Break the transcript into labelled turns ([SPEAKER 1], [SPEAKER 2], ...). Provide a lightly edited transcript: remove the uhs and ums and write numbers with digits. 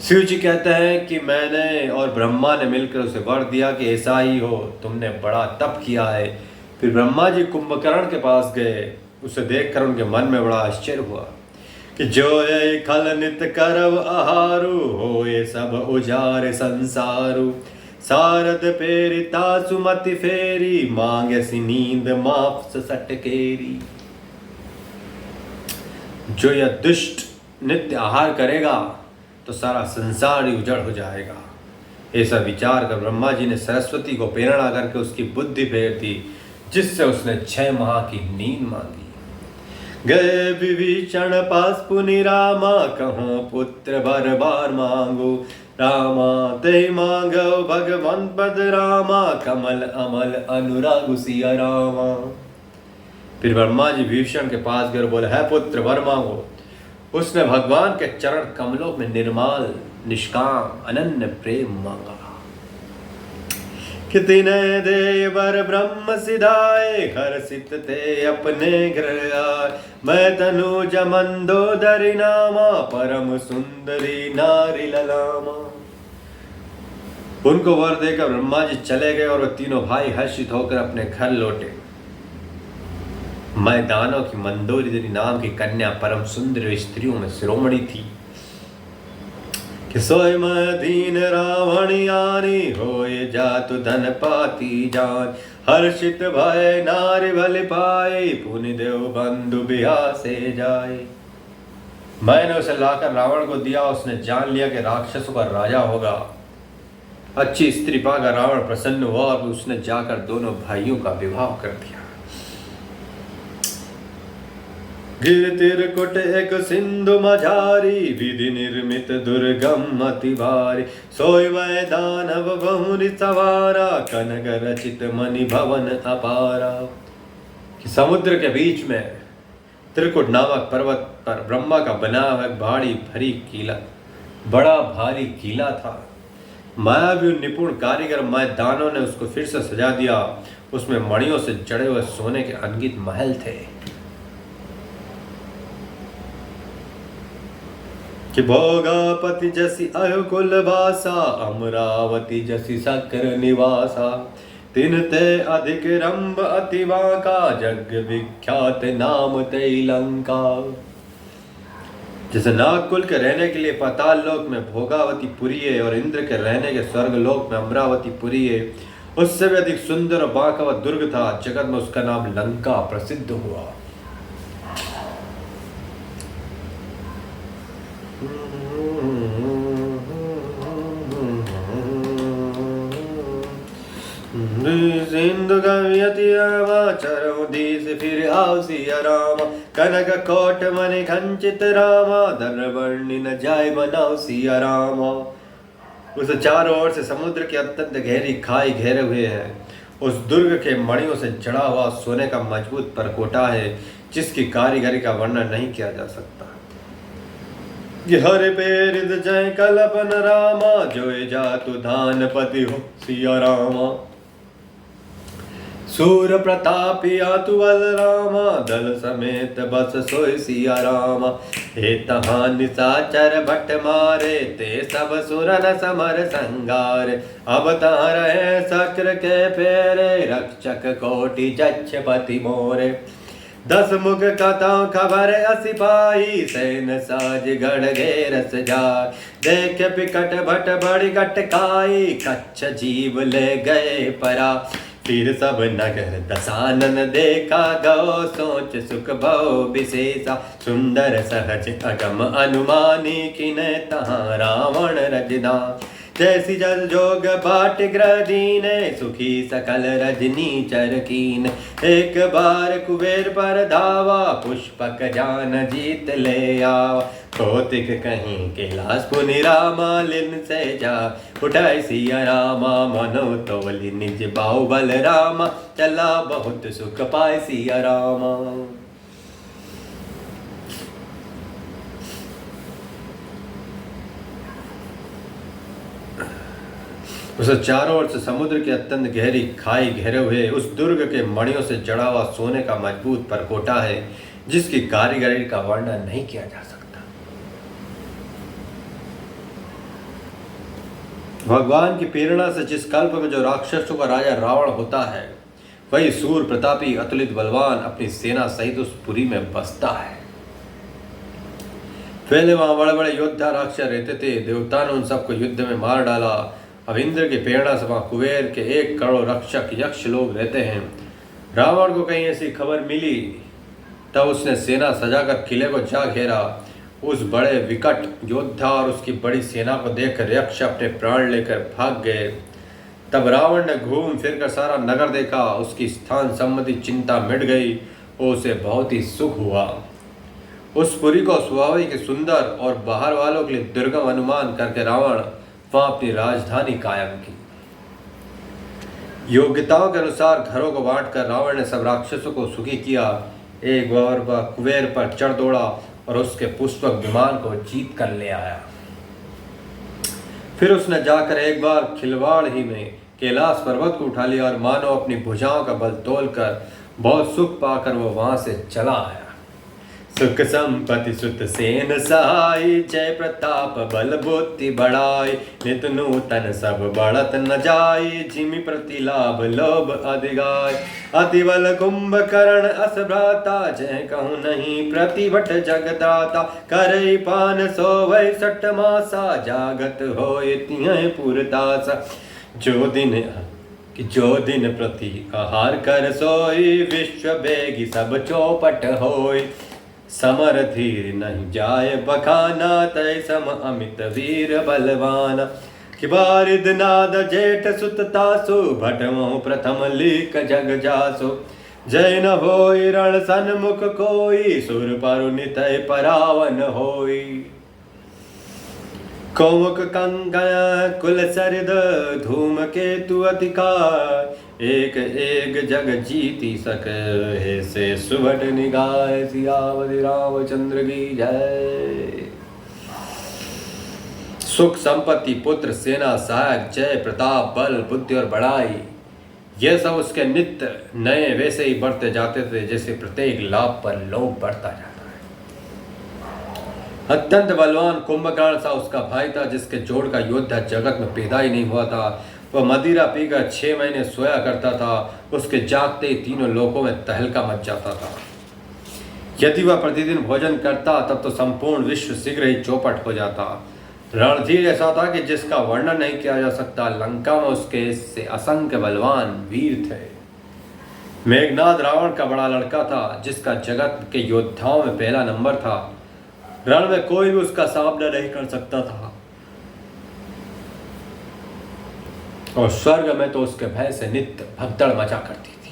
[SPEAKER 1] शिव जी कहते हैं कि मैंने और ब्रह्मा ने मिलकर उसे वर दिया कि ऐसा ही हो, तुमने बड़ा तप किया है। फिर ब्रह्मा जी कुंभकर्ण के पास गए। उसे देखकर उनके मन में बड़ा आश्चर्य हुआ कि जो ये खल नित करव आहारु हो, ये सब उजार संसारु। सारद पेरिता सुमति फेरी, मांगे सी नींद माफ सटकेरी। जो यह दुष्ट नित्य आहार करेगा तो सारा संसार ही उजड़ हो जाएगा। ऐसा विचार कर ब्रह्मा जी ने सरस्वती को प्रेरणा करके उसकी बुद्धि फेर दी, जिससे उसने 6 माह की नींद मांगी। गए विभीषण पास पुनि रामा, कहो पुत्र बर बार मांगो। रामा ते मांगो भगवंत पद रामा, कमल अमल अनुराग सिया रामा। फिर ब्रह्मा जी विभीषण के पास गए और बोले, है पुत्र वर मांगो। उसने भगवान के चरण कमलों में निर्मल निष्काम अनन्य प्रेम मांगा। कितने दे वर ब्रह्म सिधाए, हर्षित ते अपने गृह आए। मैं तनु जमंदोदरी नामा, परम सुंदरी नारी ललामा। उनको वर देकर ब्रह्मा जी चले गए और वो तीनों भाई हर्षित होकर अपने घर लौटे। मैं दानों की मंदोदरी नाम की कन्या परम सुंदर स्त्रियों में शिरोमणि थी कि सोय मैं दीन रावण यानी, होए जातु धन पाती जान। हर्षित भय नारी बल पाए, पुनि देव बंधु बिहा से जाए। मैंने उसे लाकर रावण को दिया। उसने जान लिया कि राक्षसों का राजा होगा। अच्छी स्त्री पाकर रावण प्रसन्न हुआ और उसने जाकर दोनों भाइयों का विवाह कर दिया। गिर तिरकुट एक सिंधु मझारी, विधि निर्मित दुर्गम अति भारी। सोय मैं दानव बहुरी सवारा, कनक रचित मणि भवन अपारा। कि समुद्र के बीच में त्रिकुट नामक पर्वत पर ब्रह्मा का बना हुआ भारी भरी किला, बड़ा भारी किला था। मायावी निपुण कारीगर मैं दानों ने उसको फिर से सजा दिया। उसमें मणियों से जड़े हुए सोने के अनगिनत महल थे कि भोगापति जसी अयुकुल वासा, अमरावती जसी सक्र निवासा। तिनते अधिक रंभ अतिवा का, जग विख्यात नाम ते लंका। जैसे नागकुल के रहने के लिए पाताल लोक में भोगावती पुरी है और इंद्र के रहने के स्वर्ग लोक में अमरावती पुरी है, उससे भी अधिक सुंदर और बांका दुर्ग था। जगत में उसका नाम लंका प्रसिद्ध हुआ। सिंधु गव्यति चरऊ दीस फिर आओ सिया रामा। कनक कोट मणि घंचित रामा, दरवर्णि न जाय बनाओ सिया रामा। उस चारों ओर से समुद्र की अत्यंत गहरी खाई घेरे हुए है। उस दुर्ग के मणियों से जड़ा हुआ सोने का मजबूत परकोटा है, जिसकी कारीगरी का वर्णन नहीं किया जा सकता। हर पेरिद जय कल्पन रामा, जोय जातु धान पति हो सिया रामा। सूर प्रतापी आतु बल रामा, दल समेत बस सोय सिया रामा। हे तहाँ निशाचर भट मारे, ते सब सुरन समर संगार। अब तहाँ रहे शक्र के फेरे, रक्षक कोटि जक्ष पति मोरे। 10 मुख कथाओं खबर सिपाही, सैन साज गढ़ घेरस जाय। देख पिकट भट बड़ी गटकाई, कच्छ जीव ले गए परा। फिर सब नगर दसानन देखा, गौ सोच सुख भव विशेषा। सुंदर सहज अगम अनुमानी, किने तहाँ रावण रजना। जैसी जल जोग बाट ग्रह दीने, सुखी सकल रजनी चर कीन। एक बार कुबेर पर धावा, पुष्पक जान जीत ले आवा। कौतिक कहीं कैलाश पुनि रामा, लिन से जा उठाई सिया रामा। मनो तोली निज बाहुबल रामा, चला बहुत सुख पाए सिया रामा। उसे चारों ओर से समुद्र की अत्यंत गहरी खाई घेरे हुए उस दुर्ग के मणियों से जड़ा हुआ सोने का मजबूत परकोटा है, जिसकी कारीगरी का वर्णन नहीं किया जा सकता। भगवान की प्रेरणा से जिस कल्प में जो राक्षसों का राजा रावण होता है, वही सूर प्रतापी अतुलित बलवान अपनी सेना सहित उस पुरी में बसता है। पहले वहां बड़े बड़े योद्धा राक्षस रहते थे, देवता ने उन सबको युद्ध में मार डाला। अब इंद्र की प्रेरणा से वहां कुबेर के 1 करोड़ रक्षक यक्ष लोग रहते हैं। रावण को कहीं ऐसी खबर मिली, तब उसने सेना सजाकर किले को जा घेरा। उस बड़े विकट योद्धा और उसकी बड़ी सेना को देखकर यक्ष अपने प्राण लेकर भाग गए। तब रावण ने घूम फिर कर सारा नगर देखा, उसकी स्थान संबंधी चिंता मिट गई और उसे बहुत ही सुख हुआ। उस पुरी को स्वाभाविक सुंदर और बाहर वालों के लिए दुर्गम अनुमान करके रावण वहां अपनी राजधानी कायम की। योग्यताओं के अनुसार घरों को बांटकर रावण ने सब राक्षसों को सुखी किया। एक बार वह कुबेर पर चढ़ दौड़ा और उसके पुष्पक विमान को जीत कर ले आया। फिर उसने जाकर एक बार खिलवाड़ ही में कैलाश पर्वत को उठा लिया और मानो अपनी भुजाओं का बल तोलकर बहुत सुख पाकर वो वहां से चला आया। सुख संपत्ति सुत सेन सहाय, जय प्रताप बल बुद्धि बढ़ाई, नित नूतन सब बढ़त न जाय, जिमि प्रतिलाभ लोभ अधिगाय। अति बल कुंभकर्ण अस भ्राता, जय कहूँ नहीं प्रतिभट जगदाता, करई पान सोवै 60 मासा, जागत होय तिहै पुरदासा। जो दिन प्रति आहार कर सोई, विश्व बेगी सब चौपट होय। समर धीर नहीं जाय बखाना, तय सम अमित वीर बलवान। कि बारिद नाद जेठ सुत तासु, भटमो प्रथम लीक जग जासु। जय न होय रण सन्मुख कोई, सुर परु नितय परावन होई। कौमुक कंगन कुल सरिद, धूम केतु अतिकार, एक एक जग जीती सक, हे से सुभट निगाय। सियावति रामचंद्र की जय। सुख संपत्ति पुत्र सेना सहायक जय प्रताप बल बुद्धि और बड़ाई, यह सब उसके नित्य नए वैसे ही बढ़ते जाते थे जैसे प्रत्येक लाभ पर लोभ बढ़ता जाता है। अत्यंत बलवान कुंभकर्ण सा उसका भाई था, जिसके जोड़ का योद्धा जगत में पैदा ही नहीं हुआ था। वह मदिरा पीकर 6 महीने सोया करता था, उसके जागते ही तीनों लोकों में तहलका मच जाता था। यदि वह प्रतिदिन भोजन करता तब तो संपूर्ण विश्व शीघ्र ही चौपट हो जाता। रणधीर ऐसा था कि जिसका वर्णन नहीं किया जा सकता। लंका में उसके से असंख्य बलवान वीर थे। मेघनाद रावण का बड़ा लड़का था, जिसका जगत के योद्धाओं में पहला नंबर था। रण में कोई भी उसका सामना नहीं कर सकता था और स्वर्ग में तो उसके भय से नित्य भगदड़ मचा करती थी।